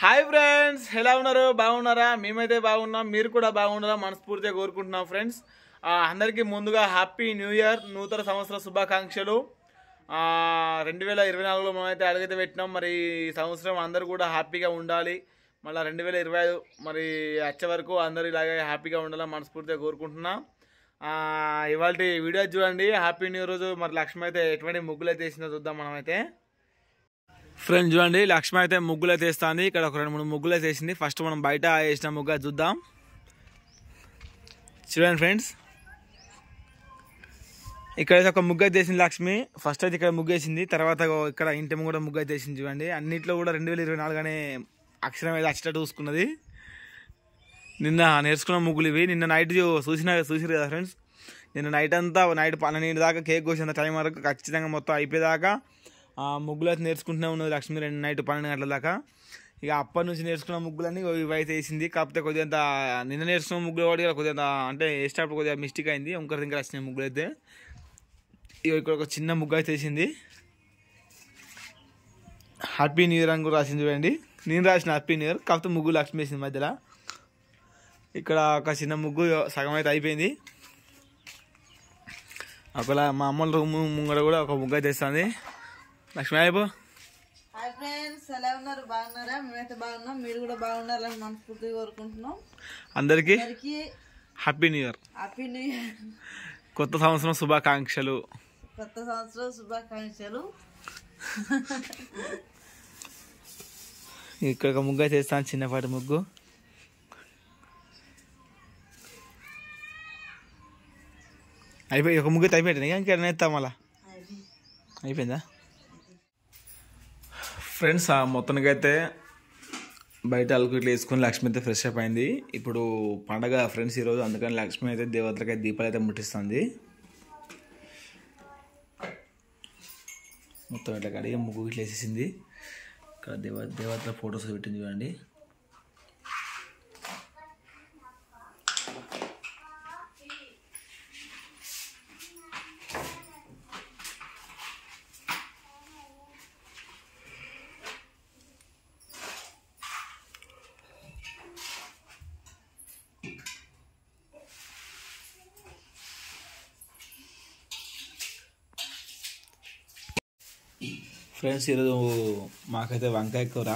Hi friends, ఎలా ఉన్నారు? బాగున్నారా? మేమైతే బాగున్నాం, మీరు కూడా బాగున్నారా మనస్ఫూర్తిగా కోరుకుంటున్నాం ఫ్రెండ్స్. అందరికీ ముందుగా హ్యాపీ న్యూ ఇయర్, నూతన సంవత్సర శుభాకాంక్షలు. 2024లో మనమైతే అడుగైతే పెట్టినాం. మరి ఈ సంవత్సరం అందరూ కూడా హ్యాపీగా ఉండాలి. మళ్ళీ 2025 మరి వచ్చే వరకు అందరూ ఇలాగే హ్యాపీగా ఉండాలని మనస్ఫూర్తిగా కోరుకుంటున్నాం. ఇవాళ వీడియో చూడండి. హ్యాపీ న్యూ ఇయర్ రోజు మరి లక్ష్మి అయితే ఎటువంటి ముగ్గులు అయితే వేసిందో చూద్దాం మనమైతే. ఫ్రెండ్స్ చూడండి, లక్ష్మి అయితే ముగ్గులు అయితే వేస్తుంది. ఇక్కడ ఒక 2-3 ముగ్గులు అయితే వేసింది. ఫస్ట్ మనం బయట వేసిన ముగ్గు చూద్దాం. చూడండి ఫ్రెండ్స్, ఇక్కడైతే ఒక ముగ్గు అయితే వేసింది లక్ష్మి. ఫస్ట్ అయితే ఇక్కడ ముగ్గు వేసింది, తర్వాత ఇక్కడ ఇంటి కూడా ముగ్గు అయితే వేసింది. చూడండి, అన్నింటిలో కూడా 2024 అనే అక్షరం అయితే వచ్చేటట్టు చూసుకున్నది. నిన్న నేర్చుకున్న ముగ్గులు ఇవి. నిన్న నైట్ చూసిరు కదా ఫ్రెండ్స్. నిన్న నైట్ 12 దాకా కేక్ కోసేంత టైం వరకు ఖచ్చితంగా మొత్తం అయిపోయేదాకా ముగ్గులు అయితే నేర్చుకుంటూనే ఉన్నది లక్ష్మి. నైట్ 12 గంటల దాకా. ఇక అప్పటి నుంచి నేర్చుకున్న ముగ్గులన్నీ ఇవైతే వేసింది. కాకపోతే కొద్దిగా నిన్న నేర్చుకున్న ముగ్గులు కూడా కొద్దిగా అంటే వేసేటప్పుడు కొద్దిగా మిస్టేక్ అయింది. ఇంకొకరి దగ్గర వచ్చిన ముగ్గులు అయితే ఇక్కడ ఒక చిన్న ముగ్గు అయితే వేసింది. హ్యాపీ న్యూ ఇయర్ అని కూడా రాసింది చూడండి. నేను రాసిన హ్యాపీ న్యూ ఇయర్, కాకపోతే ముగ్గు లక్ష్మి వేసింది మధ్యలో. ఇక్కడ ఒక చిన్న ముగ్గు సగం అయితే అయిపోయింది. ఒకవేళ మా అమ్మల రూమ్ ముంగడ కూడా ఒక ముగ్గు అయితే వేస్తుంది లక్ష్మి. అయిపో. హాయ్ ఫ్రెండ్స్, ఎలా ఉన్నారు? బాగున్నారా? మేమైతే బాగున్నాం, మీరు కూడా బాగున్నారని మనస్ఫూర్తిగా కోరుకుంటున్నాం. అందరికీ happy new year, happy new year, కొత్త సంవత్సరం శుభాకాంక్షలు. కొత్త సంవత్సరం శుభాకాంక్షలు. ఇక్కడ ఒక ముగ్గు అయితే వేస్తాను, చిన్నపాటి ముగ్గు. అయిపోయి ఒక ముగ్గు అయితే అయిపోయింది. ఇంకా ఎత్తాం మళ్ళా అయిపోయిందా ఫ్రెండ్స్? మొత్తానికి అయితే బయట అలుకు ఇట్లా వేసుకొని లక్ష్మి అయితే ఫ్రెష్ అప్ అయింది. ఇప్పుడు పండగ ఫ్రెండ్స్ ఈరోజు, అందుకని లక్ష్మి అయితే దేవతలకి దీపాలు అయితే ముట్టిస్తుంది. మొత్తం ఇట్లా కడిగి ముగ్గు ఇట్లా వేసేసింది. ఇక్కడ దేవతల ఫొటోస్ పెట్టింది చూడండి. ఫ్రెండ్స్ ఈరోజు మాకైతే వంకాయ కూర.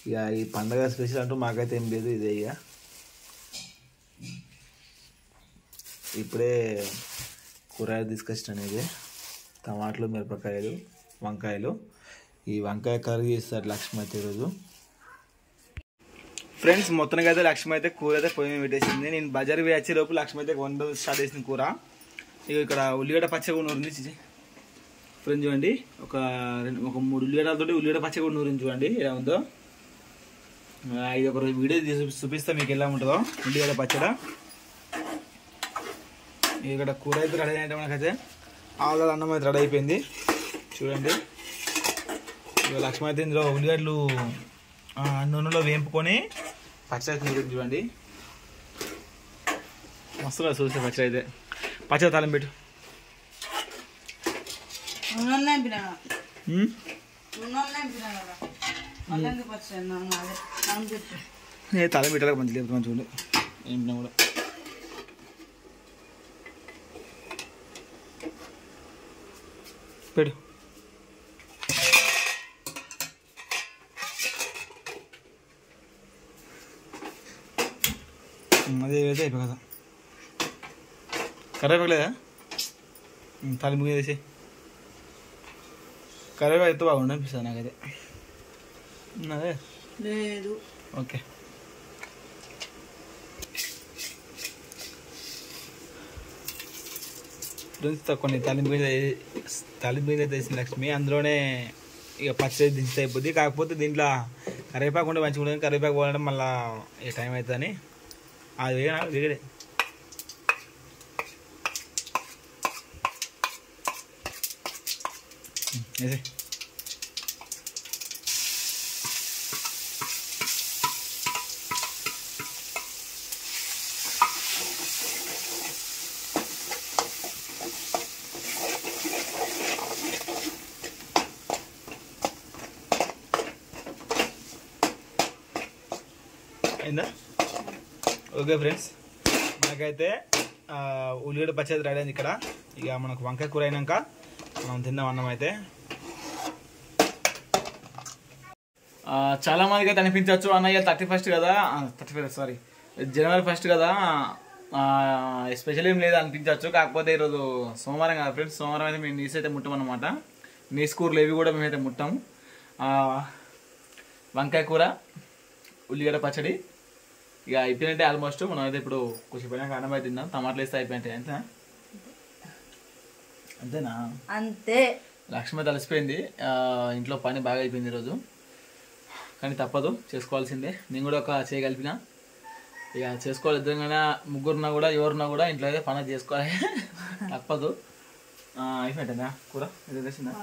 ఇక ఈ పండగ స్పెషల్ అంటూ మాకైతే ఏం లేదు, ఇదే. ఇక ఇప్పుడే కూరగాయలు తీసుకొచ్చిన ఇది టమాటాలు, మిరపకాయలు, వంకాయలు. ఈ వంకాయ కర్రీ చేస్తారు లక్ష్మి అయితే ఈరోజు. ఫ్రెండ్స్ మొత్తానికి అయితే లక్ష్మి అయితే కూర అయితే పొయ్యి మీద పెట్టేసింది. నేను బజార్ వచ్చే లోపు లక్ష్మి అయితే వంట స్టార్ట్ చేసిన కూర. ఇక ఇక్కడ ఉల్లిగడ్డ పచ్చగా నూరింది ఫ్రెండ్స్ చూడండి. ఒక 3 ఉల్లిగడ్డలతో ఉల్లిగడ్డ పచ్చగా నూరింది చూడండి ఎలా ఉందో. ఇది ఒక వీడియో చూపిస్తా మీకు ఎలా ఉంటుందో ఉల్లిగడ్డ పచ్చడి. ఇక్కడ కూర అయితే రెడీ అయినట్టు మనకైతే ఆల్రెడీ అన్నం అయితే రెడీ అయిపోయింది చూడండి. ఇక లక్ష్మి అయితే ఇందులో ఉల్లిగడ్డలు నూనెలో వేంపుకొని పచ్చడి నూరింది చూడండి. మస్తుగా చూస్తే పచ్చడి అయితే. పచ్చడి తాళం పెట్టు. తాళం పెట్టాలి మంచి లేదు మంచిగా ఏంటన్నా కూడా. పెట్టు. అదే అయితే అయిపోయి కదా. కరివేపాకు లేదా? తాలింపు వేసి కరివేపాకు అయితే బాగుండు అనిపిస్తుంది నాకైతే. అదే లేదు. ఓకే. కొన్ని తాలింపు అయితే వేసింది లక్ష్మి. అందులోనే ఇక పచ్చడి దించితే అయిపోద్ది. కాకపోతే దీంట్లో కరివేపాకు ఉంటే మంచిగా ఉంటుంది. కరివేపాకు పోవాలంటే మళ్ళీ ఏ టైం అవుతుందని అది వేగడే. ऐसे అయిందా? ఓకే ఫ్రెండ్స్, మనకైతే ఉల్లిగడ్డ పచ్చడి రెడీ అయింది ఇక్కడ. ఇక మనకు వంకాయ కూర అయినాక మనం తిందాం అన్నం అయితే. చాలా మందికి అయితే అనిపించవచ్చు, అన్నయ్య 31st కదా, 31 సారీ జనవరి 1 కదా, స్పెషల్ ఏం లేదు అనిపించవచ్చు. కాకపోతే ఈరోజు సోమవారం కదా ఫ్రెండ్స్, సోమవారం అయితే మేము నీసు అయితే ముట్టమన్నమాట. నీసు కూరలు ఏవి కూడా మేమైతే ముట్టాము. వంకాయ కూర, ఉల్లిగడ్డ పచ్చడి ఇక అయిపోయినట్టే ఆల్మోస్ట్. మనం అయితే ఇప్పుడు కొంచెం పోయినాక అన్నం అయితే తిందాం. టమాటాలు వేస్తే అయిపోయింటాయి. అంతేనా? అంతేనా? అంతే. లక్ష్మి తలిసిపోయింది, ఇంట్లో పని బాగా అయిపోయింది ఈరోజు. కానీ తప్పదు, చేసుకోవాల్సిందే. నేను కూడా ఒక చేయగలిపిన, ఇక చేసుకోవాలి. ఇద్దరుగా ముగ్గురున్నా కూడా ఎవరున్నా కూడా ఇంట్లో అయితే పని చేసుకోవాలి, తప్పదు. అయిపోయిందా కూర? ఇది తెలిసిందా?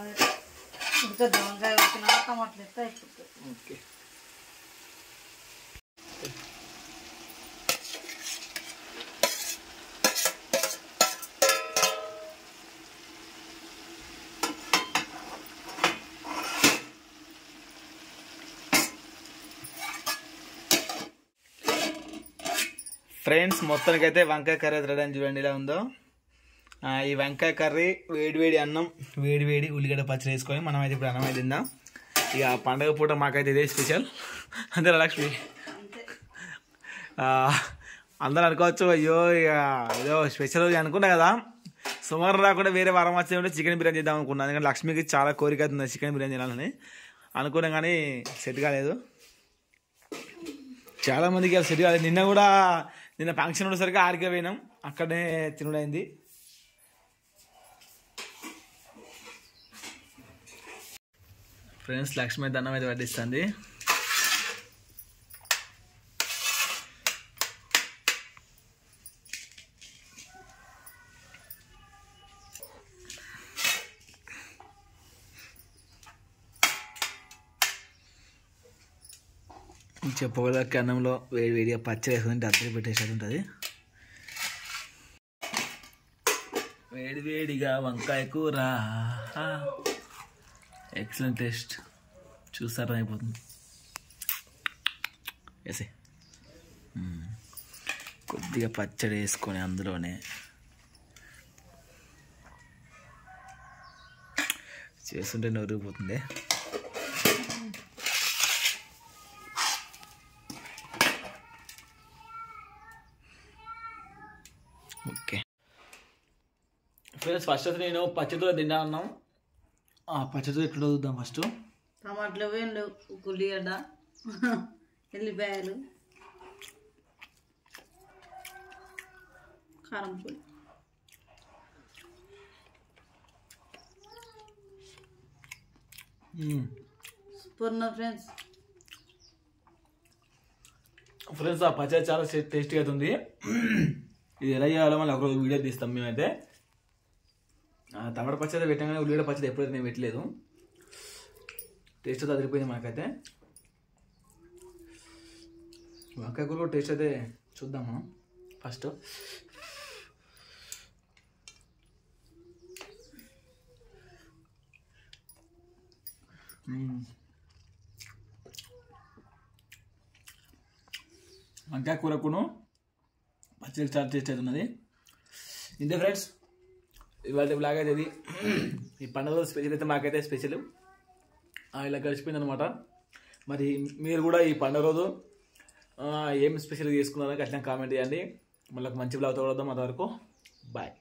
ఓకే. ఫ్రెండ్స్, మొత్తానికైతే వంకాయ కర్రీ రెడీ అని చూడండి ఎలా ఉందో. ఈ వంకాయ కర్రీ వేడి అన్నం, వేడి ఉల్లిగడ్డ పచ్చడి వేసుకొని మనం అయితే ఇప్పుడు అన్నం అయితే తిందాం. ఇక పండగ పూట మాకైతే ఇదే స్పెషల్. అంతేనా లక్ష్మి? అందరూ అనుకోవచ్చు, అయ్యో ఇక ఏదో స్పెషల్ అనుకున్నా కదా. సుమారు రాకుండా వేరే వారం వచ్చే ఉంటే చికెన్ బిర్యానీ చేద్దాం అనుకున్నాను. ఎందుకంటే లక్ష్మికి చాలా కోరిక అవుతుంది చికెన్ బిర్యానీ తినాలని అనుకున్నాం, కానీ సెట్ కాలేదు. చాలా మందికి అది సెట్ కాలేదు. నిన్న ఫంక్షన్ ఉండేసరికి 6కే పోయినాం, అక్కడనే తినడైంది. ఫ్రెండ్స్, లక్ష్మి అయితే అన్నం అయితే వడ్డిస్తుంది. చెప్పగలకి అన్నంలో వేడిగా పచ్చడి వేసుకుంటే అద్దరి పెట్టేసేది ఉంటుంది. వేడిగా వంకాయ కూర, ఎక్సలెంట్ టేస్ట్. చూస్తారా అయిపోతుంది. వేసే కొద్దిగా పచ్చడి వేసుకొని అందులోనే చేస్తుంటే నొరిగిపోతుంది. ఓకే ఫ్రెండ్స్, ఫస్ట్ అయితే నేను పచ్చడితో తిన్నా అన్నాం. పచ్చడితో ఎట్లా చూద్దాం. ఫస్ట్ టమాటాలు వేయండి, ఉల్లిగడ్డ, ఎల్లిపాయలు, కారం పొడి. Super friends. ఆ పచ్చడి చాలా టేస్టీగా అవుతుంది. ఇది ఎలా చేయాలో మళ్ళీ ఒకరోజు వీడియో తీస్తాం మేమైతే. టమాటా పచ్చడి పెట్టగానే ఉల్లిగడ్డ పచ్చడి ఎప్పుడైతే నేను పెట్టలేదు. టేస్ట్ అయితే అదిరిపోయింది మనకైతే. వంకాయ కూర టేస్ట్ అయితే చూద్దాం మనం ఫస్ట్. వంకాయ కూరకును పచ్చడి చాలా టేస్ట్ అవుతున్నది. ఇంతే ఫ్రెండ్స్, ఇవాళ బ్లాగ్ అయితే ఇది. ఈ పండుగ స్పెషల్ అయితే మాకైతే స్పెషల్ ఇలా కలిసిపోయింది అనమాట. మరి మీరు కూడా ఈ పండుగ రోజు ఏం స్పెషల్గా చేసుకున్నారో అట్లా కామెంట్ చేయండి. మళ్ళీ మంచి బ్లాగ్తో వద్దాం. అంతవరకు బాయ్.